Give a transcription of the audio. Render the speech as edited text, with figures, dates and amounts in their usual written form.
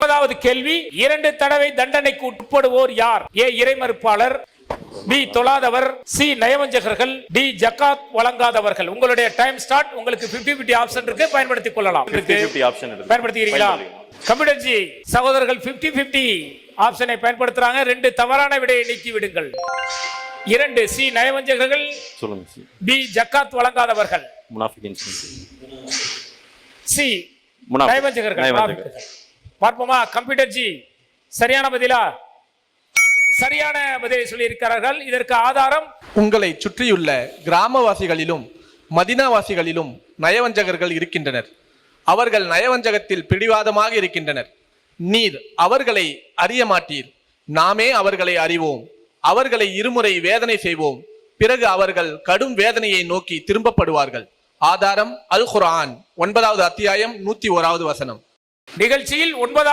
9வது கேள்வி, 2 தடவை தண்டனைக்கு உட்படுவோர் யார்? ஏ இறைமறுப்பாளர், பி தொழாதவர், சி நயவஞ்சகர்கள், டி ஜகாத் வழங்காதவர்கள். உங்களுடைய டைம் ஸ்டார்ட். உங்களுக்கு 50-50 ஆப்ஷன் இருக்கு, பயன்படுத்திக் கொள்ளலாம். 50-50 ஆப்ஷன் இருக்கு. பயன்படுத்திக்கிறீங்களா? கம்ப்யூட்டர்ஜி சகோதரர்கள் 50-50 ஆப்ஷனை பயன்படுத்துறாங்க. 2 தவறான விடையை நீக்கி விடுங்கள். 2 சி நயவஞ்சகர்கள், சொல்லுங்க. பி ஜகாத் வழங்காதவர்கள், முனாஃபிகின், சி நயவஞ்சகர்கள். பார்ப்போமா? கம்ப்யூட்டர்ஜி சரியான பதிலா? சரியான பதிலை சொல்லி இருக்கிறார்கள். இதற்கு ஆதாரம், உங்களை சுற்றியுள்ள கிராமவாசிகளிலும் மதினாவாசிகளிலும் நயவஞ்சகர்கள் இருக்கின்றனர். அவர்கள் நயவஞ்சகத்தில் பிடிவாதமாக இருக்கின்றனர். நீர் அவர்களை அறிய மாட்டீர், நாமே அவர்களை அறிவோம். அவர்களை இருமுறை வேதனை செய்வோம், பிறகு அவர்கள் கடும் வேதனையை நோக்கி திரும்பப்படுவார்கள். ஆதாரம் அல் குர்ஆன் 9வது அத்தியாயம் 101வது வசனம். நிகழ்ச்சியில் 9வது